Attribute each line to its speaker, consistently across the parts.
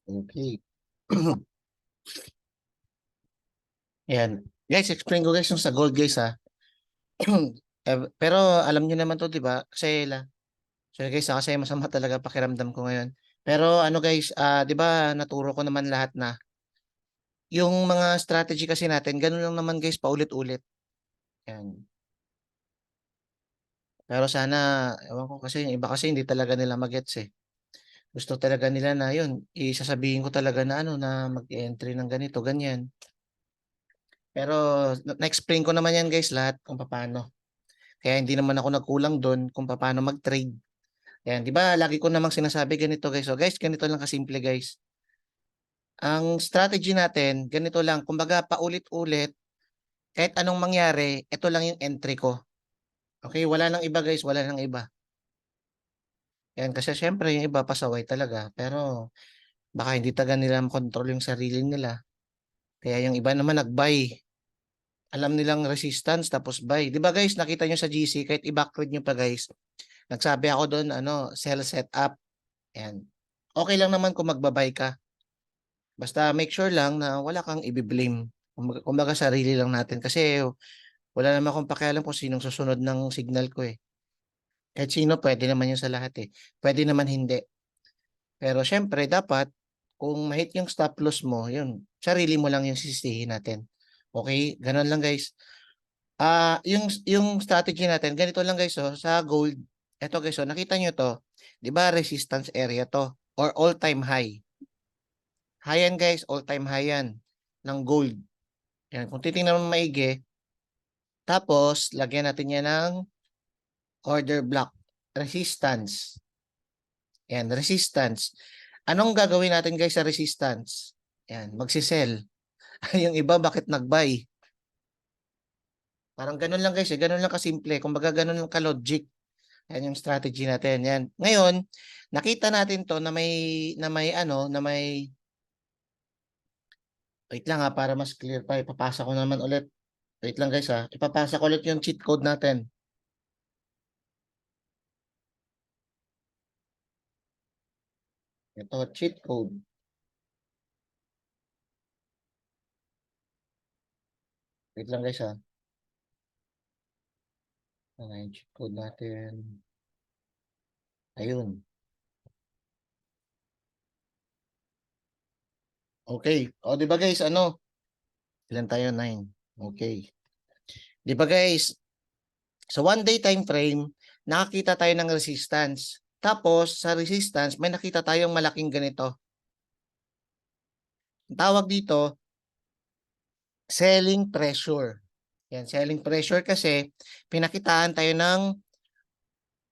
Speaker 1: Okay. Yan. Guys, explain ko guys yung sa gold guys ha. Pero alam niyo naman to, 'di ba? So guys, kasi masama talaga pakiramdam ko ngayon. Pero ano guys, 'di ba naturo ko naman lahat na. Yung mga strategy kasi natin, ganun lang naman guys, paulit-ulit. Yan. Pero sana, ewan ko kasi yung iba kasi hindi talaga nila magets eh. Gusto talaga nila na yun, isasabihin ko talaga na ano na mag-entry ng ganito, ganyan. Pero na-explain ko naman yan guys lahat kung paano. Kaya hindi naman ako nagkulang doon kung paano mag-trade. Yan, 'di ba? Lagi ko namang sinasabi ganito guys. So guys, ganito lang kasimple guys. Ang strategy natin, ganito lang, kumbaga paulit-ulit, kahit anong mangyari, ito lang yung entry ko. Okay, wala nang iba guys, wala nang iba. Yan, kasi syempre yung iba pasaway talaga. Pero baka hindi taga nila makontrol yung sarili nila. Kaya yung iba naman nag-buy. Alam nilang resistance tapos buy. 'Di ba guys, nakita nyo sa GC, kahit i-backward nyo pa guys. Nagsabi ako doon, ano, sell setup. Yan. Okay lang naman kung magbabay ka. Basta make sure lang na wala kang i-blame. Kumbaga sarili lang natin. Kasi wala naman akong pakialam kung sinong susunod ng signal ko eh. Kahit sino, pwede naman yun sa lahat eh. Pwede naman hindi. Pero syempre, dapat, kung mahit yung stop loss mo, yun, sarili mo lang yung sisihin natin. Okay? Ganun lang guys. Yung strategy natin, ganito lang guys, oh, sa gold. Eto guys, oh, nakita nyo to. 'Di ba resistance area to or all-time high. High yan guys, all-time high yan ng gold. Yan, kung titingnan mo maigi, tapos lagyan natin yan ng order block, resistance. Yan, resistance. Anong gagawin natin guys sa resistance? Yan, magsisell. Yung iba bakit nag-buy? Parang ganun lang guys, eh. Ganun lang kasimple. Kumbaga ganun lang ka-logic. Yan yung strategy natin. Yan. Ngayon, nakita natin to na may ano, na may wait lang ha para mas clear pa. Ipapasa ko naman ulit. Wait lang guys ha. Ipapasa ko ulit yung cheat code natin. Ito, cheat code. Wait lang guys ha. Ano yung cheat code natin? Ayun. Okay. O, di ba guys, ano? Ilan tayo? 9. Okay. Di ba guys, sa 1 day time frame, nakakita tayo ng resistance. Tapos, sa resistance, may nakita tayong malaking ganito. Ang tawag dito, selling pressure. Yan, selling pressure kasi pinakitaan tayo ng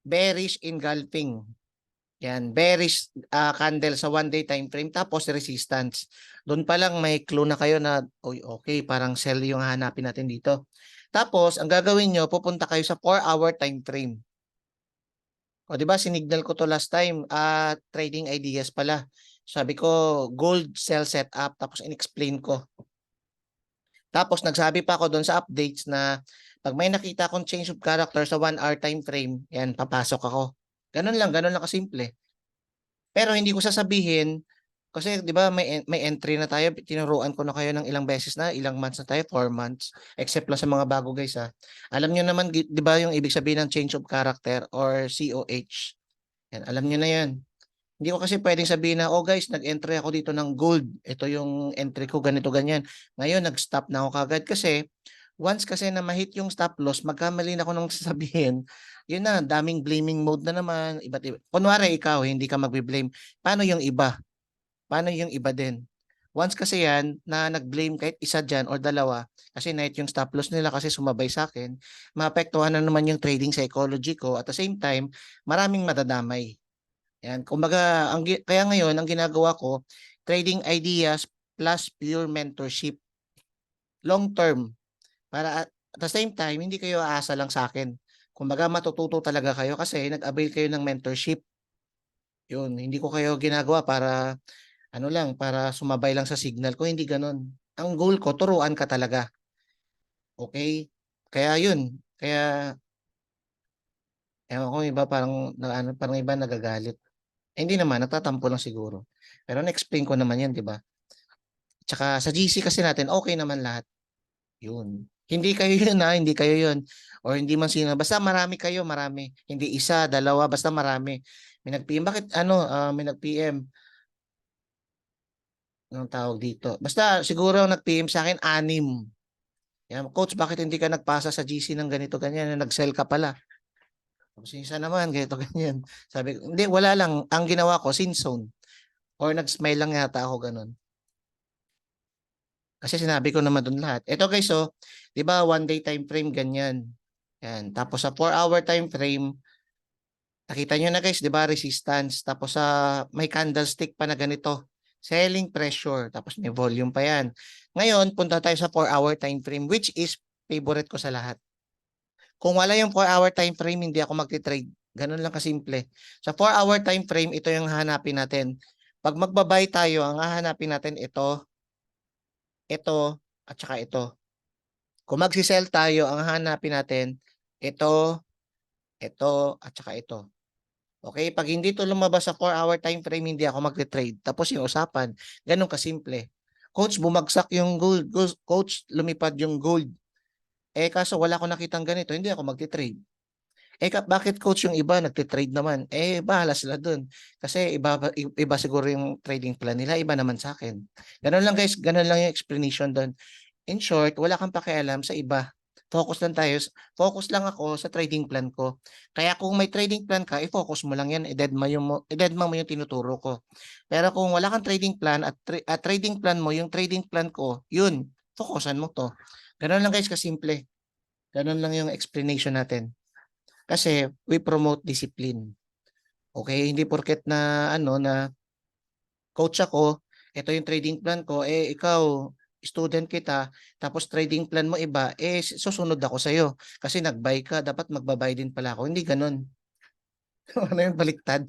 Speaker 1: bearish engulfing. Yan, bearish candle sa 1 day time frame tapos resistance. Doon pa lang may clue na kayo na oy, okay, parang sell yung hanapin natin dito. Tapos, ang gagawin nyo, pupunta kayo sa 4-hour time frame. O, di ba, sinignal ko to last time, trading ideas pala. Sabi ko, gold sell setup, tapos in-explain ko. Tapos nagsabi pa ako doon sa updates na pag may nakita akong change of character sa 1 hour time frame, yan, papasok ako. Ganun lang kasimple. Pero hindi ko sasabihin, kasi 'di ba may entry na tayo, tinuruan ko na kayo ng ilang beses na, ilang months na tayo, 4 months, except lang sa mga bago guys ha. Alam niyo naman 'di ba yung ibig sabihin ng change of character or COH. Yan, alam niyo na 'yan. Hindi ko kasi pwedeng sabihin na, oh guys, nag-entry ako dito ng gold. Ito yung entry ko, ganito, ganyan. Ngayon, nag-stop na ako kagad kasi once kasi na ma-hit yung stop loss, magkamali na ako nang sasabihin, yun na, daming blaming mode na naman. Iba't iba. Kunwari ikaw, hindi ka magbe-blame. Paano yung iba? Paano yung iba din? Once kasi yan, na nag-blame kahit isa dyan or dalawa, kasi na-hit yung stop loss nila kasi sumabay sa akin, maapektuhan na naman yung trading psychology ko. At the same time, maraming madadamay. Yan, kumbaga kaya ngayon ang ginagawa ko, trading ideas plus pure mentorship, long term para at the same time hindi kayo aasa lang sa akin. Kumbaga matututo talaga kayo kasi nag-avail kayo ng mentorship. Yun, hindi ko kayo ginagawa para ano lang, para sumabay lang sa signal ko, hindi ganoon. Ang goal ko, turuan ka talaga. Okay? Kaya yun, kaya ewan ko iba parang, parang iba nagagalit. Eh, hindi naman, nagtatampo lang siguro. Pero na-explain ko naman yan, di ba? Tsaka sa GC kasi natin, okay naman lahat. Yun. Hindi kayo yun ha, hindi kayo yun. Or hindi man sino. Basta marami kayo, marami. Hindi isa, dalawa, basta marami. May nag-PM. Bakit may nag-PM? Anong tawag dito? Basta siguro nag-PM sa akin, 6. Yan, coach, bakit hindi ka nagpasa sa GC ng ganito, ganyan? Nag-sell ka pala. Tapos yung isa naman, ganito, ganyan. Sabi ko, hindi, wala lang. Ang ginawa ko, sin zone. Or nag-smile lang yata ako ganun. Kasi sinabi ko naman doon lahat. Ito guys, so, di ba 1 day time frame ganyan. Yan. Tapos sa 4 hour time frame, nakita nyo na guys, di ba resistance. Tapos sa may candlestick pa na ganito. Selling pressure. Tapos may volume pa yan. Ngayon, punta tayo sa 4 hour time frame which is favorite ko sa lahat. Kung wala yung 4 hour time frame, hindi ako magti-trade. Ganun lang kasimple. Sa 4 hour time frame, ito yung hahanapin natin. Pag magbabay tayo, ang hahanapin natin ito, at saka ito. Kung magsisell tayo, ang hanapin natin, ito, at saka ito. Okay? Pag hindi ito lumabas sa 4 hour time frame, hindi ako magte-trade. Tapos yung usapan, ganun kasimple. Coach, bumagsak yung gold. Coach, lumipad yung gold. Kaso wala ko nakitang ganito, hindi ako magte-trade. Bakit coach yung iba nagte-trade naman? Bahala sila dun. Kasi iba siguro yung trading plan nila, iba naman sa akin. Ganun lang guys, ganun lang yung explanation dun. In short, wala kang pakialam sa iba. Focus lang tayo. Focus lang ako sa trading plan ko. Kaya kung may trading plan ka, i-focus mo lang yan. I-deadma mo yung tinuturo ko. Pero kung wala kang trading plan at trading plan mo, yung trading plan ko, yun, focusan mo to. Ganun lang guys, kasimple. Ganun lang yung explanation natin. Kasi we promote discipline. Okay, hindi porket na na coach ako, ito yung trading plan ko, ikaw student kita, tapos trading plan mo iba, susunod ako sa iyo kasi nag-buy ka, dapat magbabay din pala ako. Hindi ganoon. Ano yung baliktad?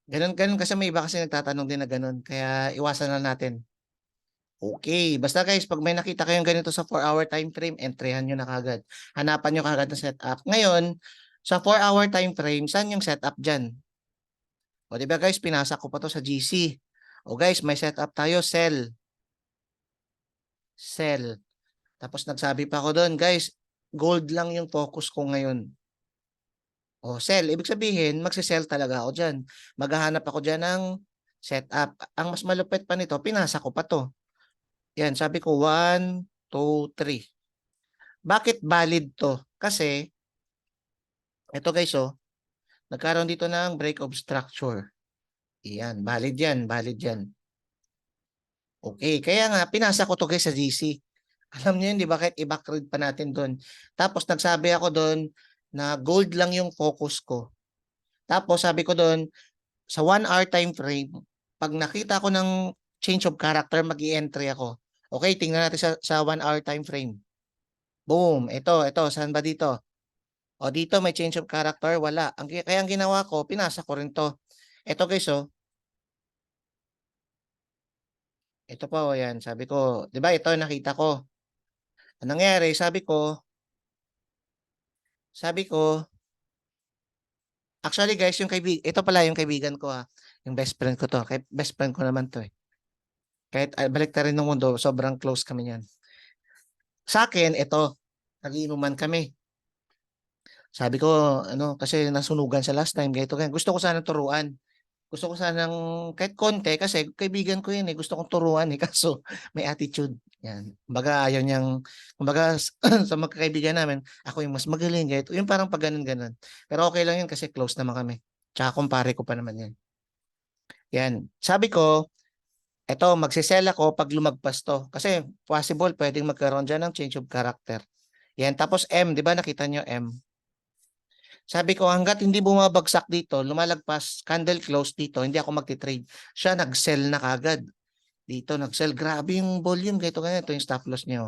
Speaker 1: Ganun kasi may iba kasi nagtatanong din na ganun. Kaya iwasan na natin. Okay. Basta guys, pag may nakita kayong ganito sa 4 hour time frame, entryhan nyo na kagad. Hanapan nyo kagad ng setup. Ngayon, sa 4 hour time frame, saan yung setup dyan? O diba guys, pinasa ko pa to sa GC. O guys, may setup tayo, sell. Sell. Tapos nagsabi pa ako doon, guys, gold lang yung focus ko ngayon. O sell, ibig sabihin, magsisell talaga ako dyan. Maghahanap ako dyan ng setup. Ang mas malupit pa nito, pinasa ko pa to. Yan, sabi ko 1, 2, 3. Bakit valid to? Kasi, ito guys, nagkaroon dito ng break of structure. Yan, valid yan, valid yan. Okay, kaya nga, pinasa ko to guys sa GC. Alam niyo yun, di ba? Kahit i-backread pa natin doon. Tapos nagsabi ako doon na gold lang yung focus ko. Tapos sabi ko doon, sa 1 hour time frame, pag nakita ko ng change of character, mag-i-entry ako. Okay, tingnan natin sa 1 hour time frame. Boom, ito, saan ba dito? O dito may change of character, wala. Kaya ang ginawa ko, pinasa ko rin to. Ito guys, ito po, yan, sabi ko, di ba ito nakita ko. Anong nangyari, sabi ko, actually guys, ito pala yung kaibigan ko yung best friend ko to. Best friend ko naman to eh. Kahit balik na rin ng mundo, sobrang close kami niyan. Sa akin, ito, nagiinuman kami. Sabi ko, kasi nasunugan sa last time, ganito. Gusto ko sanang turuan. Gusto ko sanang kahit konti kasi kaibigan ko yun eh. Gusto kong turuan eh. Kaso may attitude. Yan. Kumbaga ayaw niyang, kumbaga sa magkakaibigan namin, ako yung mas magaling. Ganito. Yung parang pag ganun-ganun. Pero okay lang yun kasi close naman kami. Tsaka kumpare ko pa naman yan. Yan. Sabi ko, eto, magsisell ako pag lumagpas to. Kasi possible, pwedeng magkaroon dyan ng change of character. Yan. Tapos M, di ba nakita nyo M? Sabi ko, hanggat hindi bumabagsak dito, lumalagpas, candle close dito, hindi ako magti-trade. Siya nag-sell na kagad. Dito, nag-sell. Grabe yung volume. Ganito yung stop loss niya.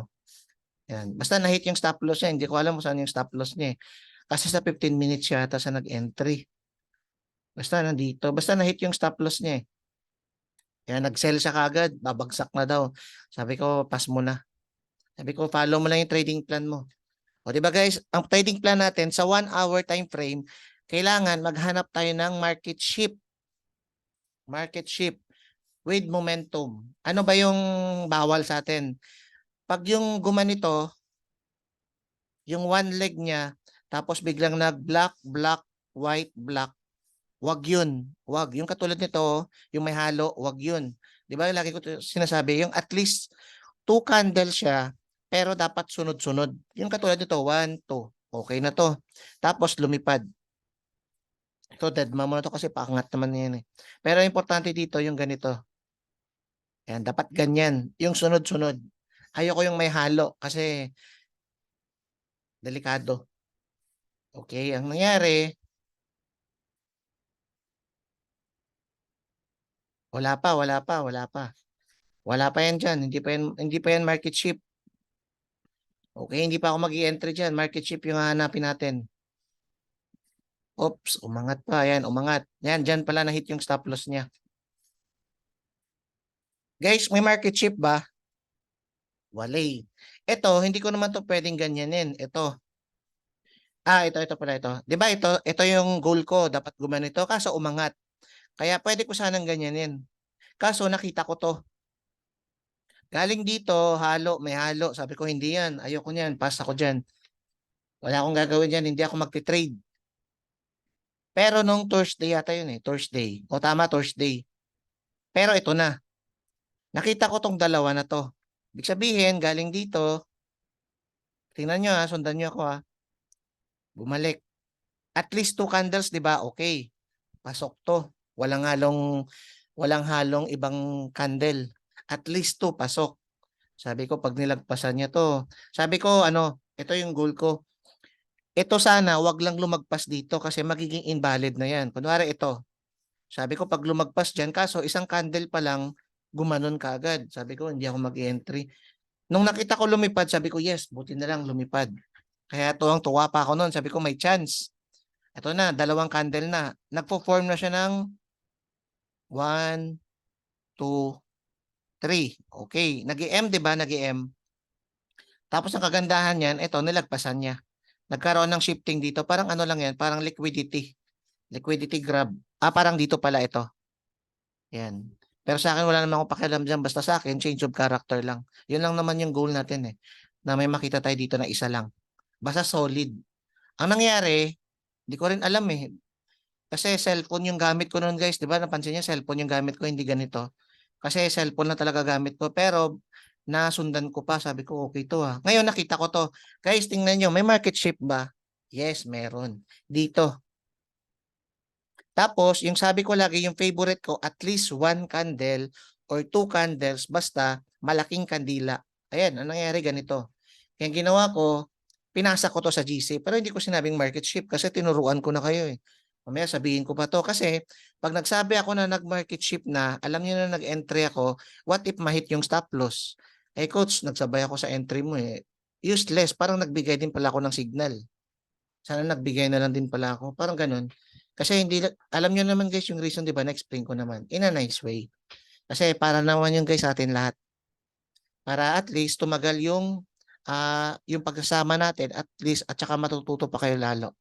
Speaker 1: Yan. Basta na-hit yung stop loss niya. Hindi ko alam kung saan yung stop loss niya. Kasi sa 15 minutes yata sa nag-entry. Basta nandito. Basta na-hit yung stop loss niya. Kaya nag-sell siya kagad. Babagsak na daw. Sabi ko, pass mo na. Sabi ko, follow mo lang yung trading plan mo. O diba guys, ang trading plan natin sa 1 hour time frame, kailangan maghanap tayo ng market shift. Market shift. with momentum. Ano ba yung bawal sa atin? Pag yung gumanito, yung one leg niya, tapos biglang nag-black, black, white, black, wag yun. Wag. Yung katulad nito, yung may halo, wag yun. Di ba? Lagi ko sinasabi, yung at least 2 candles siya, pero dapat sunod-sunod. Yung katulad nito, 1, 2. Okay na to. Tapos lumipad. Ito, dead mo na to kasi paangat naman yan eh. Pero importante dito yung ganito. Yan, dapat ganyan. Yung sunod-sunod. Ayoko yung may halo kasi delikado. Okay, ang nangyari, wala pa, wala pa, wala pa. Wala pa yan dyan. Hindi pa yan market ship. Okay, hindi pa ako mag-i-entry dyan. Market ship yung hahanapin natin. Oops, umangat pa. Yan, umangat. Yan, dyan pala na-hit yung stop loss niya. Guys, may market ship ba? Wala eh. Ito, hindi ko naman to pwedeng ganyanin. Ito. Ito pala ito. 'Di ba ito yung goal ko, dapat gumanito kaso umangat. Kaya pwede ko sanang ganyanin. Kaso nakita ko to. Galing dito, halo, may halo. Sabi ko hindi yan. Ayoko niyan, pass ako diyan. Wala akong gagawin diyan, hindi ako magte-trade. Pero nung Thursday yata yun eh, Thursday. O tama, Thursday. Pero ito na. Nakita ko tong dalawa na to. Ibig sabihin, galing dito, tingnan nyo ha, sundan nyo ako ha. Bumalik. At least 2 candles, di ba? Okay. Pasok to. Walang halong ibang candle. At least 2 pasok. Sabi ko pag nilagpasan niya to. Sabi ko ito yung goal ko. Ito sana wag lang lumagpas dito kasi magiging invalid na yan. Kunwari ito. Sabi ko pag lumagpas diyan kaso isang candle pa lang gumanon ka agad. Sabi ko hindi ako mag-entry. Nung nakita ko lumipad, sabi ko yes, buti na lang lumipad. Kaya tuwang-tuwa pa ako noon. Sabi ko may chance. Ito na, 2 candle na. Nagpo-form na siya ng 1, 2, 3. Okay. Nag-EM, di ba? Nag-EM. Tapos ang kagandahan niyan, ito, nilagpasan niya. Nagkaroon ng shifting dito. Parang ano lang yan, parang liquidity. Liquidity grab. Parang dito pala ito. Yan. Pero sa akin, wala naman akong pakialam dyan. Basta sa akin, change of character lang. Yun lang naman yung goal natin eh. Na may makita tayo dito na isa lang. Basta solid. Ang nangyari, hindi ko rin alam eh. Kasi cellphone yung gamit ko noon guys. Di ba? Napansin niya, cellphone yung gamit ko, hindi ganito. Kasi cellphone na talaga gamit ko. Pero nasundan ko pa. Sabi ko, okay to ha. Ngayon nakita ko to. Guys, tingnan nyo. May market shift ba? Yes, meron. Dito. Tapos, yung sabi ko lagi, yung favorite ko, at least 1 candle or 2 candles. Basta, malaking kandila. Ayan, ang nangyari ganito. Kaya ginawa ko, pinasa ko to sa GC. Pero hindi ko sinabing market shift kasi tinuruan ko na kayo eh. Mamaya sabihin ko pa to kasi pag nagsabi ako na nag-market shift na, alam niyo na nag-entry ako, what if mahit yung stop loss? Eh coach, nagsabay ako sa entry mo eh. Useless, parang nagbigay din pala ako ng signal. Sana nagbigay na lang din pala ako. Parang ganun. Kasi hindi, alam niyo naman guys yung reason, di ba? Na-explain ko naman. In a nice way. Kasi para naman yung guys sa atin lahat. Para at least tumagal yung pagkasama natin at least at saka matututo pa kayo lalo.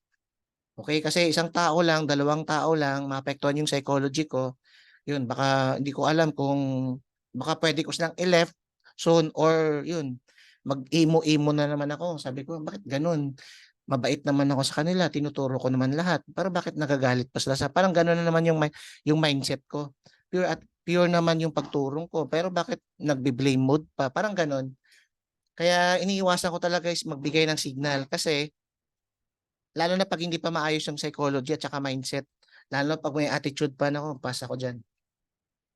Speaker 1: Okay, kasi isang tao lang, 2 tao lang, maapektuhan yung psychology ko. Yun, baka hindi ko alam kung baka pwede ko silang i-left soon or yun, mag-imo-imo na naman ako. Sabi ko, bakit ganun? Mabait naman ako sa kanila, tinuturo ko naman lahat. Pero bakit nagagalit pa sila parang ganun na naman yung mindset ko. Pure naman yung pagturong ko. Pero bakit nagbe-blame mode pa? Parang ganun. Kaya iniiwasan ko talaga is magbigay ng signal kasi lalo na pag hindi pa maayos yung psychology at saka mindset. Lalo na pag may attitude pa, nako, pass ako dyan.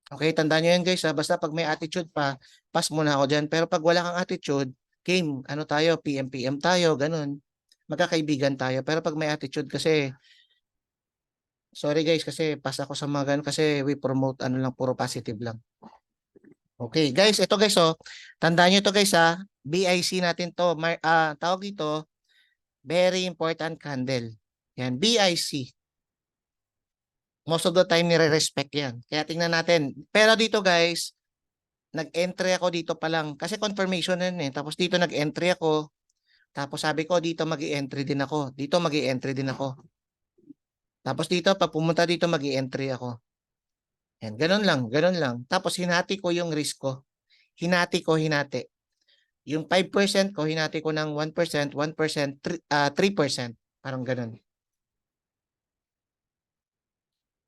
Speaker 1: Okay, tandaan nyo yan guys ha. Basta pag may attitude pa, pass muna ako dyan. Pero pag wala kang attitude, game, ano tayo, PM tayo, ganun. Magkakaibigan tayo. Pero pag may attitude kasi, sorry guys kasi pass ako sa mga ganun kasi we promote ano lang, puro positive lang. Okay guys, ito guys tandaan nyo ito guys ha. BIC natin to, tawag dito, very important candle. Yan, BIC. Most of the time nire-respect yan. Kaya tingnan natin. Pero dito guys, nag-entry ako dito pa lang. Kasi confirmation na yun eh. Tapos dito nag-entry ako. Tapos sabi ko dito mag-i-entry din ako. Dito mag-i-entry din ako. Tapos dito pag pumunta dito mag-i-entry ako. Yan, ganun lang, ganun lang. Tapos hinati ko yung risk ko. Hinati. Yung 5% ko, hinati ko ng 1%, 1%, 3%. Parang ganun.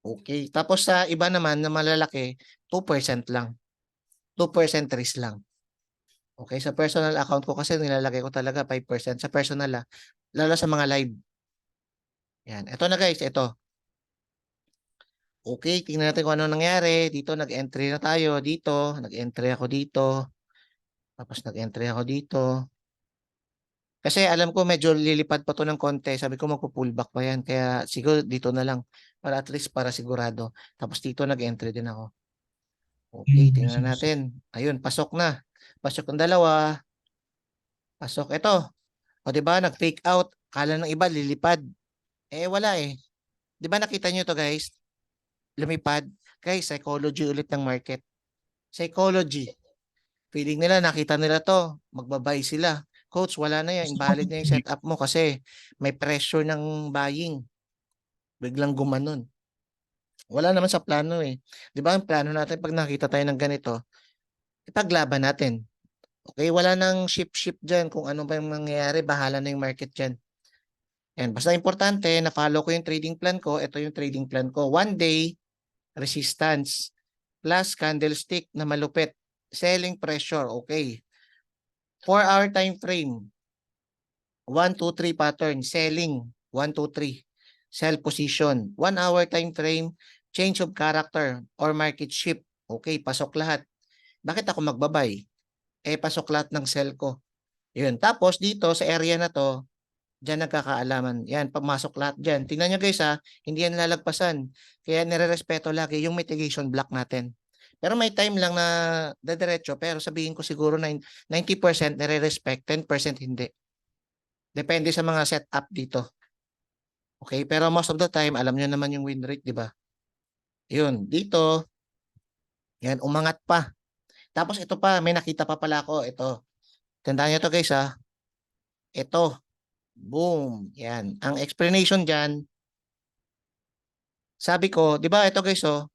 Speaker 1: Okay. Tapos sa iba naman na malalaki, 2% lang. 2% risk lang. Okay, sa personal account ko kasi nilalagay ko talaga 5% sa personal lalo sa mga live. Yan. Ito na guys, ito. Okay, tingnan natin kung ano nangyari. Dito nag-entry na tayo. Dito, nag-entry ako dito. Tapos nag-entry ako dito. Kasi alam ko medyo lilipad pa to ng konti. Sabi ko magpo-pullback pa yan. Kaya siguro dito na lang. Para at least para sigurado. Tapos dito nag-entry din ako. Okay,
Speaker 2: Yes,
Speaker 1: tingnan
Speaker 2: yes.
Speaker 1: natin. Ayun, pasok na. Pasok ng dalawa. Pasok ito. O di ba nag-fake out. Kala ng iba lilipad. Eh wala eh. Di ba nakita nyo to guys? Lumipad. Guys, psychology ulit ng market. Psychology. Feeling nila, nakita nila to. Magbabay sila. Coach, wala na yan.
Speaker 2: Gusto ko
Speaker 1: Invalid na yung setup mo kasi may pressure ng buying. Biglang gumanon. Wala naman sa plano eh. Di ba ang plano natin pag nakita tayo ng ganito, ipaglaban natin. Okay, wala nang ship dyan. Kung ano ba yung mangyayari, bahala na yung market dyan. And basta importante, na-follow ko yung trading plan ko. Ito yung trading plan ko. 1 day, resistance. Plus candlestick na malupit. Selling pressure. Okay. 4-hour time frame. 1, 2, 3 pattern. Selling. 1, 2, 3. Sell position. 1-hour time frame. Change of character or market shift. Okay, pasok lahat. Bakit ako magbabay? Eh, pasok lahat ng sell ko. Yun. Tapos dito sa area na to, diyan nagkakaalaman. Yan, pamasok lahat diyan. Tingnan nyo guys ha, hindi yan lalagpasan. Kaya nire-respeto lagi yung mitigation block natin. Pero may time lang na dediretso, pero sabihin ko siguro 90% nire-respect, 10% hindi. Depende sa mga setup dito. Okay, pero most of the time, alam nyo naman yung win rate, di ba? Yun, dito, yan, umangat pa. Tapos ito pa, may nakita pa pala ako. Ito, tandaan nyo to guys ha. Ito, boom. Yan. Ang explanation dyan, sabi ko, di ba ito guys oh,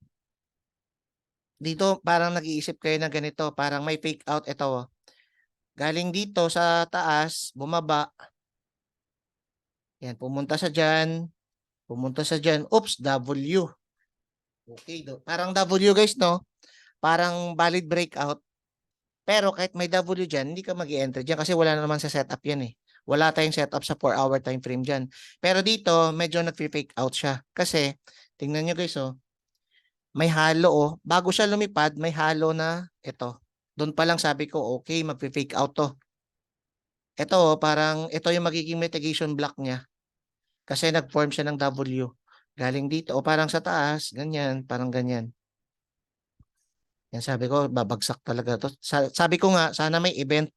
Speaker 1: dito parang nag-iisip kayo na ganito, parang may fake out ito oh. Galing dito sa taas, bumaba. Yan, pumunta sa dyan. Oops, W. Okay, parang W guys no, parang valid breakout. Pero kahit may W dyan, hindi ka mag-i-enter dyan kasi wala na naman sa setup yan eh. Wala tayong setup sa 4-hour time frame dyan. Pero dito, medyo nag-fake out siya. Kasi, tingnan nyo guys oh, may halo oh. Bago siya lumipad, may halo na ito. Doon pa lang sabi ko, okay, mag-fake out to. Ito oh, parang ito yung magiging mitigation block niya. Kasi nag-form siya ng W. Galing dito. O parang sa taas, ganyan, parang ganyan. Yan sabi ko, babagsak talaga to. Sabi ko nga, sana may event.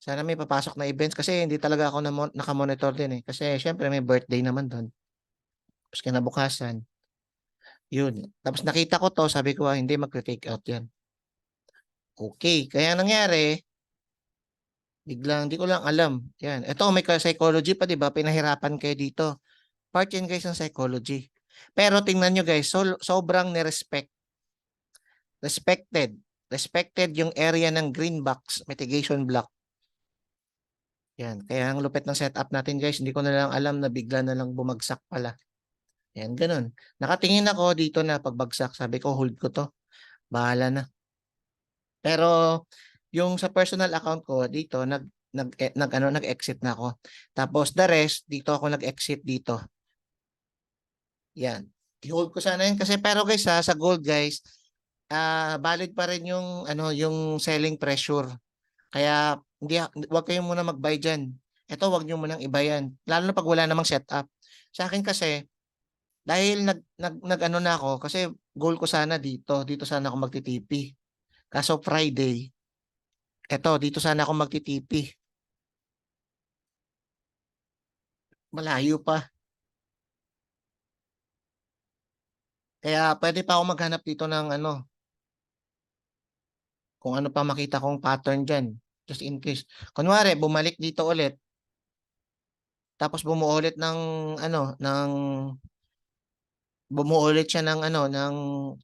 Speaker 1: Sana may papasok na events kasi hindi talaga ako nakamonitor din eh. Kasi syempre may birthday naman doon. Tapos kinabukasan, yun. Tapos nakita ko to, sabi ko, hindi mag-fake out yan. Okay, kaya nangyari, biglang, di ko lang alam. Yan. Ito, may psychology pa, di ba? Pinahirapan kayo dito. Part yan guys ng psychology. Pero tingnan nyo guys, sobrang nirespect. Respected. Respected yung area ng green box, mitigation block. Yan. Kaya ang lupit ng setup natin guys, hindi ko na lang alam na bigla na lang bumagsak pala. Yan, ganun. Nakatingin ako dito na pagbagsak. Sabi ko, hold ko to. Bahala na. Pero yung sa personal account ko dito nag-exit na ako. Tapos the rest dito ako nag-exit dito. Yan. I-hold ko sana yun kasi pero guys sa gold guys, valid pa rin yung yung selling pressure. Kaya hindi wag kayong muna mag-buy diyan. Ito wag niyo munang iba yan. Lalo na pag wala namang setup. Sa akin kasi dahil nag na ako kasi goal ko sana dito sana ako magtitipi. Kaso Friday, eto, dito sana ako magtitipi. Malayo pa. Kaya pwede pa ako maghanap dito ng kung ano pa makita kong pattern dyan. Just in case. Kunwari, bumalik dito ulit. Tapos bumuo ulit ng bumuo ulit siya ng ano, ng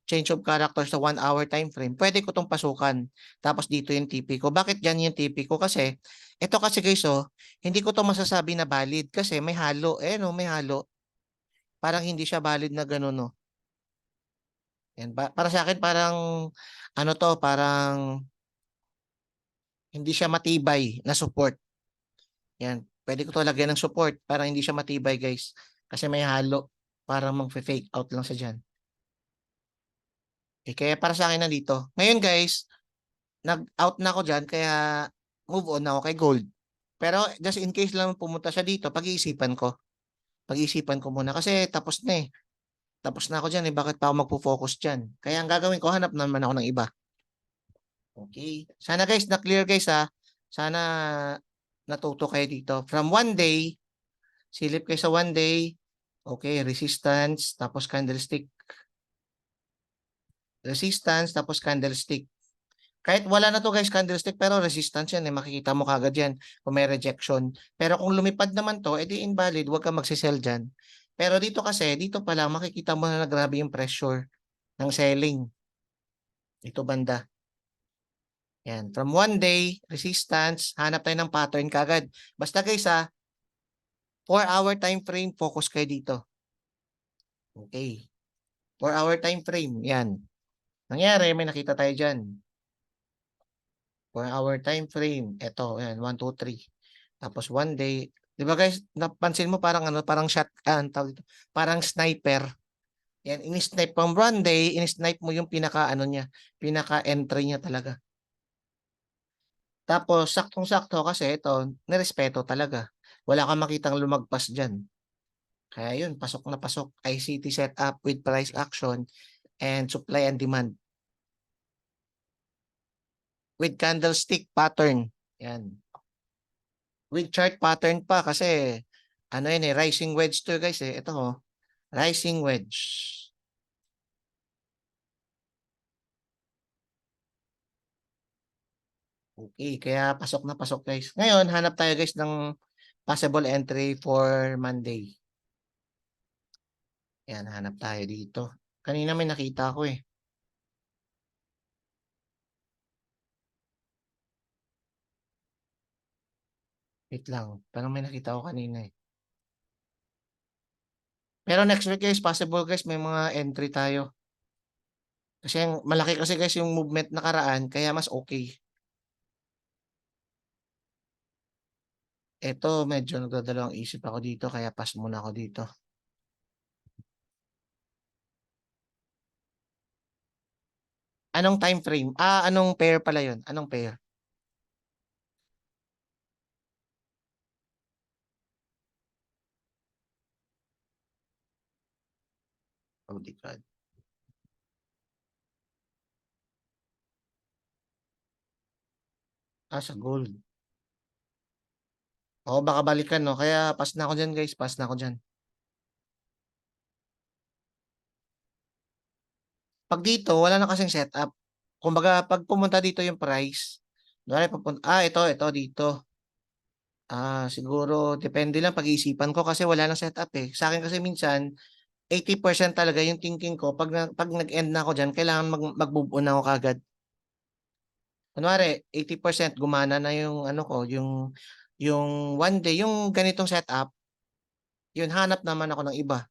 Speaker 1: change of character sa 1 hour time frame, pwede ko 'tong pasukan. Tapos dito yung TP ko. Bakit diyan yung TP ko? Kasi ito kasi guys, oh, hindi ko 'to masasabi na valid kasi may halo. Eh no, may halo. Parang hindi siya valid na gano'n, no. Yan, para sa akin parang ano 'to, parang hindi siya matibay na support. Yan, pwede ko 'to lagyan ng support para hindi siya matibay, guys. Kasi may halo. Parang magfe-fake out lang sa diyan. Eh, kaya para sa akin nandito. Ngayon guys, nag-out na ako diyan kaya move on na ako kay gold. Pero just in case lang pumunta siya dito, pag-iisipan ko. Pag-iisipan ko muna kasi tapos na eh. Tapos na ako diyan eh. Bakit pa ako magfo-focus diyan? Kaya ang gagawin ko, hanap naman ako ng iba. Okay. Sana guys, na-clear guys ha. Sana natuto kayo dito. From 1 day, silip kayo sa 1 day. Okay, resistance, tapos candlestick. Resistance, tapos candlestick. Kahit wala na to guys, candlestick, pero resistance yan eh. Makikita mo kagad yan kung may rejection. Pero kung lumipad naman to, edi invalid, huwag kang magsisell dyan. Pero dito kasi, dito pa lang, makikita mo na grabe yung pressure ng selling. Ito banda. Yan. From 1 day, resistance, hanap tayo ng pattern kagad. Basta guys ha, 4 hour time frame, focus kayo dito. Okay. 4 hour time frame, yan. Nangyari, may nakita tayo dyan. 4 hour time frame. Ito, yan, 1, 2, 3. Tapos 1 day. Di ba guys, napansin mo parang ano, parang shotgun, tawag dito, parang sniper. Yan, ini-snipe from 1 day, ini-snipe mo yung pinaka ano niya, pinaka entry niya talaga. Tapos saktong-sakto kasi ito, nirespeto talaga. Wala kang makitang lumagpas diyan. Kaya yun, pasok na pasok. ICT setup with price action and supply and demand. With candlestick pattern. Yan. With chart pattern pa kasi ano yun eh, rising wedge to guys eh. Ito oh, rising wedge. Okay, kaya pasok na pasok guys. Ngayon, hanap tayo guys ng possible entry for Monday. Yan, hanap tayo dito. Kanina may nakita ko eh. Wait lang, parang may nakita ko kanina eh. Pero next week guys, possible guys, may mga entry tayo. Kasi malaki kasi guys yung movement nakaraan, kaya mas okay. Ito, medyo nagdadalawang isip ako dito, kaya pass muna ako dito. Anong time frame? Anong pair pala yun? Anong pair? Oh, di God. Sa gold. Oo, baka balikan, no? Kaya pass na ako dyan, guys. Pass na ako dyan. Pag dito, wala na kasing setup. Kumbaga, pag pumunta dito yung price, ito, dito. Siguro, depende lang pag-iisipan ko kasi wala nang setup eh. Sa akin kasi minsan, 80% talaga yung thinking ko. Pag nag-end na ako dyan, kailangan mag-move on ako kagad. Kunwari, 80% gumana na yung ano ko, yung 1 day, yung ganitong setup, yun, hanap naman ako ng iba.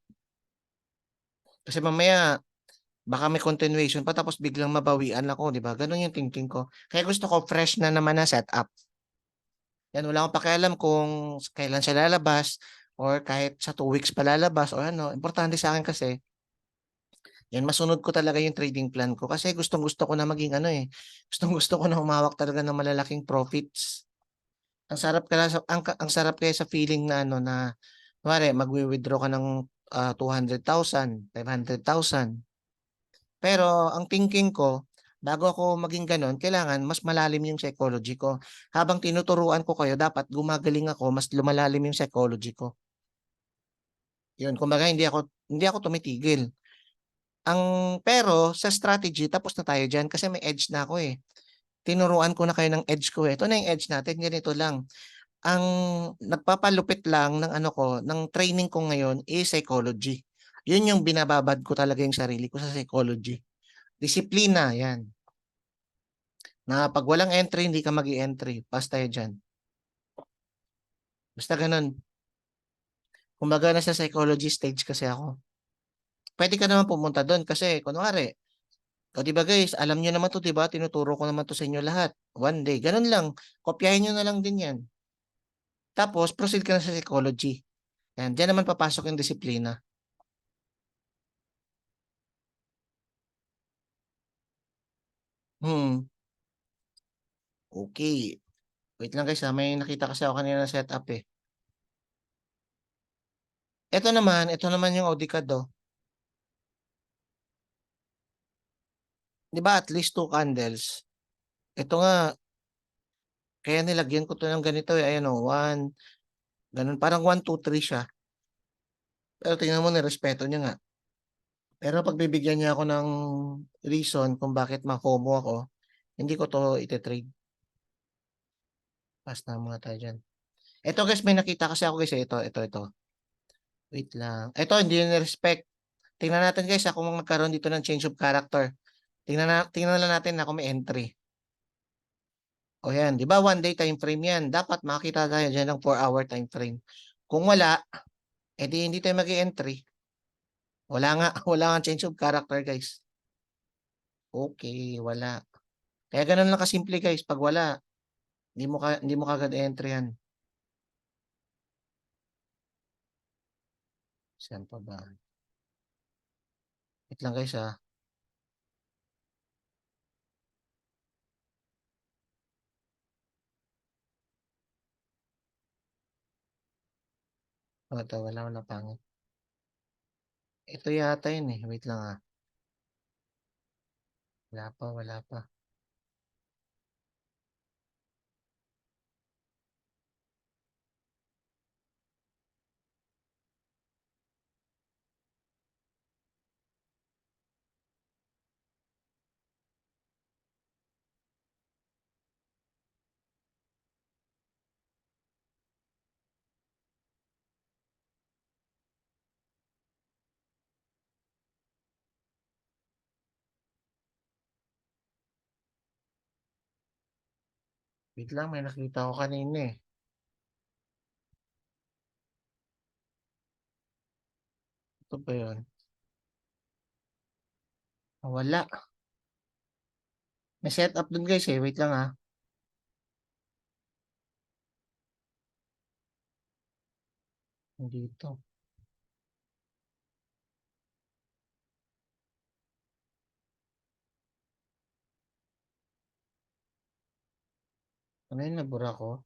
Speaker 1: Kasi mamaya, baka may continuation pa tapos biglang mabawian ako, di ba? Ganun yung thinking ko. Kaya gusto ko fresh na naman na setup. Yan, wala akong pakialam kung kailan siya lalabas or kahit sa 2 weeks pa lalabas or ano. Importante sa akin kasi, yan, masunod ko talaga yung trading plan ko kasi gustong-gusto ko na maging ano eh. Gustong-gusto ko na humawak talaga ng malalaking profits. Ang sarap kaya ang sarap kaya sa feeling na ano na kunwari magwi-withdraw ka ng 200,000, 500,000. Pero ang thinking ko, bago ako maging gano'n, kailangan mas malalim yung psychology ko. Habang tinuturuan ko kayo, dapat gumagaling ako, mas lumalalim yung psychology ko. Yun, kumbaga hindi ako tumitigil. Pero sa strategy, tapos na tayo diyan kasi may edge na ako eh. Tinuruan ko na kayo ng edge ko eh. Ito na yung edge natin, ganito lang. Ang nagpapalupit lang ng ano ko, ng training ko ngayon is psychology. Yun yung binababad ko talaga yung sarili ko sa psychology. Disiplina, yan. Na pag walang entry, hindi ka mag-i-entry. Pass tayo dyan. Basta ganun. Kumbaga nasa psychology stage kasi ako. Pwede ka naman pumunta doon kasi, kunwari, o di ba guys, alam nyo naman to, di ba? Tinuturo ko naman to sa inyo lahat. One day, ganun lang. Kopyahin nyo na lang din yan. Tapos, proceed ka na sa psychology. Yan, diyan naman papasok yung disiplina. Hmm, okay. Wait lang guys ha, may nakita kasi ako kanina na setup eh. Ito naman yung AudiCAD oh. Di ba at least two candles? Ito nga, kaya nilagyan ko to ng ganito eh. Ayan oh, one, ganun. Parang one, two, three siya. Pero tingnan mo, nirespeto niya nga. Pero pag bibigyan niya ako ng reason kung bakit ma-FOMO ako, hindi ko to ite-trade. Pass na muna tayo dyan. Ito guys, may nakita kasi ako guys eh. Ito. Wait lang. Ito, hindi yun respect. Tingnan natin guys kung magkaroon dito ng change of character. Tingnan lang natin na kung may entry. O yan, di ba one day time frame yan? Dapat makakita tayo dyan ng 4-hour time frame. Kung wala, edi hindi tayo mag-entry. Wala nga, wala nga change of character guys. Okay, wala. Kaya ganun lang kasimple guys. Pag wala, hindi mo kagad entry yan. Saan pa ba? Wait lang guys ha. Ito, wala pangit. Ito yata yun eh. Wait lang ha. Wala pa. Wait lang, may nakita ko kanina eh. Ito ba yun? Wala. May setup dun guys eh. Wait lang ha. Dito. Ano yung nabura ko?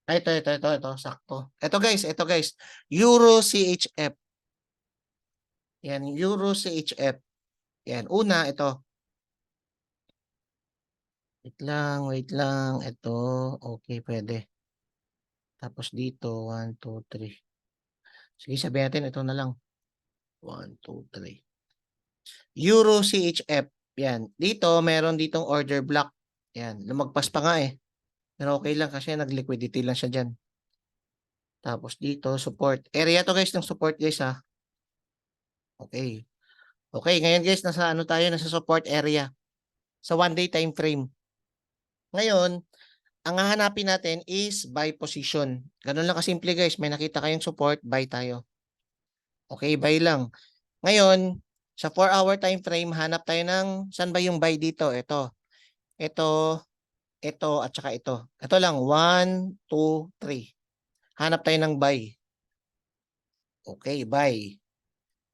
Speaker 1: Ay, ito. Sakto. Ito guys. Euro CHF. Yan, Euro CHF. Yan, una, ito. Wait lang. Ito, okay, pwede. Tapos dito, 1, 2, 3. Sige, sabihin natin, ito na lang. 1, 2, 3. Euro CHF. Yan. Dito, meron ditong order block. Yan. Lumagpas pa nga eh. Pero okay lang kasi nag-liquidity lang siya dyan. Tapos dito, support. Area to guys ng support guys ha. Okay. Okay, ngayon guys, nasa ano tayo? Nasa support area. Sa one day time frame. Ngayon, ang hahanapin natin is buy position. Ganun lang kasimple guys. May nakita kayong support, buy tayo. Okay, buy lang. Ngayon, sa 4-hour time frame, hanap tayo ng, saan ba yung buy dito? Ito, at saka ito. Ito lang, 1, 2, 3. Hanap tayo ng buy. Okay, buy.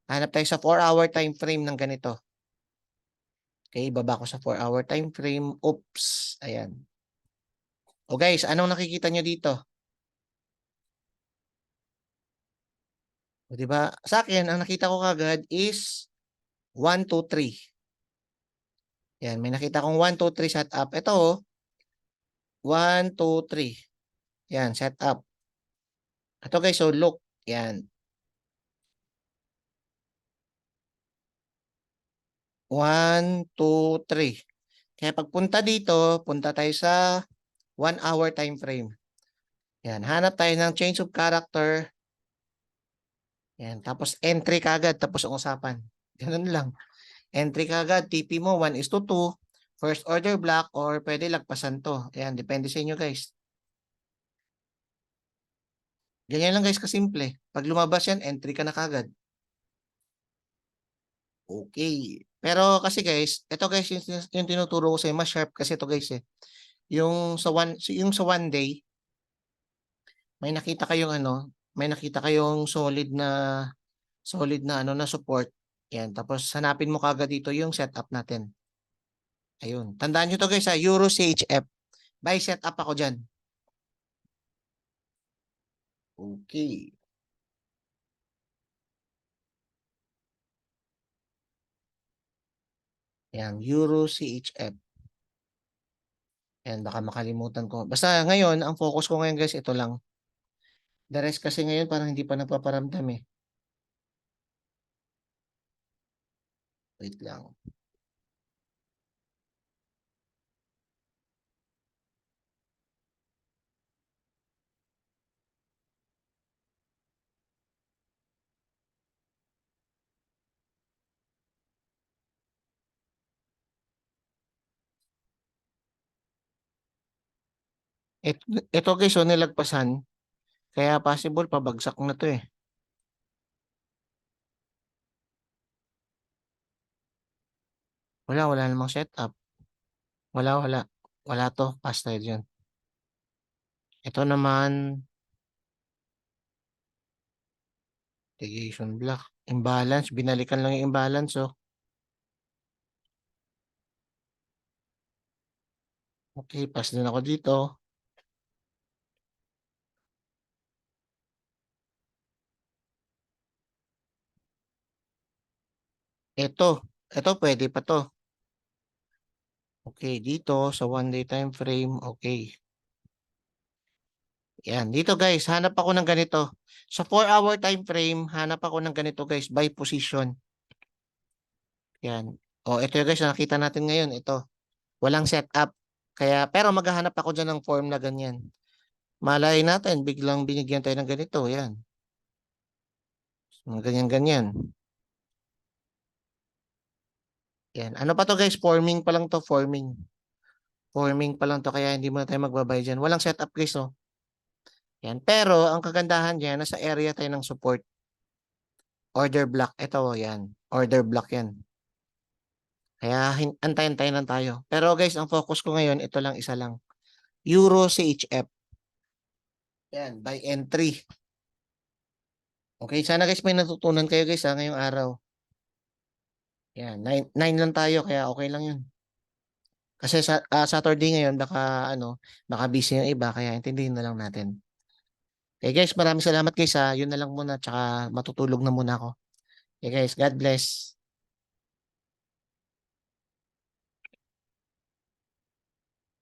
Speaker 1: Hanap tayo sa 4-hour time frame ng ganito. Okay, baba ko sa 4-hour time frame. Oops, ayan. O guys, anong nakikita nyo dito? O diba? Sa akin, ang nakita ko kagad is 1, 2, 3. Yan, may nakita kong 1, 2, 3 setup. Ito, 1, 2, 3. Yan, setup. Ito guys, so look. Yan. 1, 2, 3. Kaya pagpunta dito, punta tayo sa 1 hour time frame. Yan, hanap tayo ng change of character. Yan, tapos entry kagad, tapos ang usapan. Ganun lang. Entry kagad, TP mo 1:2, first order block, or pwede lagpasan to. Yan, depende sa inyo guys. Ganyan lang guys kasimple. Pag lumabas yan, entry ka na kagad. Okay. Pero kasi guys, ito guys yung tinuturo ko sa mas sharp kasi ito guys eh. Yung sa one day, may nakita kayong may nakita kayong solid na na support. Yan, tapos hanapin mo kagad dito yung setup natin. Ayun. Tandaan niyo to guys ha, Euro CHF. Buy setup ako diyan. Okay. Yan, Euro CHF. Yan, baka makalimutan ko. Basta ngayon, ang focus ko ngayon guys, ito lang. The rest kasi ngayon parang hindi pa nagpaparamdam eh. Wait lang. Ito guys, so nilagpasan. Kaya possible pabagsak na to eh. Wala namang setup. Wala. Wala to, pass tayo dyan. Ito naman, negation block. Imbalance, binalikan lang yung imbalance oh. Okay, pass din ako dito. Ito pwede pa to. Okay, dito sa 1 day time frame, okay. Yan, dito guys, hanap ako ng ganito. Sa 4 hour time frame, hanap ako ng ganito guys, by position. Yan. O, ito yung guys, nakita natin ngayon, ito. Walang setup. Kaya, pero maghahanap ako dyan ng form na ganyan. Malay natin, biglang binigyan tayo ng ganito, yan. Mga ganyan-ganyan. Yan. Ano pa to guys, forming pa lang to, forming. Forming pa lang to, kaya hindi mo na tayo magbabayad dyan. Walang setup guys, oh. Yan. Pero, ang kagandahan dyan, nasa area tayo ng support. Order block. Ito, yan. Order block yan. Kaya, antayin-tayin lang tayo. Pero guys, ang focus ko ngayon, ito lang, isa lang. Euro CHF. Yan, by entry. Okay, sana guys may natutunan kayo guys ha, ngayong araw. Yan, 9 lang tayo, kaya okay lang yun. Kasi Saturday ngayon, baka busy yung iba, kaya intindihin na lang natin. Okay guys, maraming salamat guys ha. Yun na lang muna, tsaka matutulog na muna ako. Okay guys, God bless.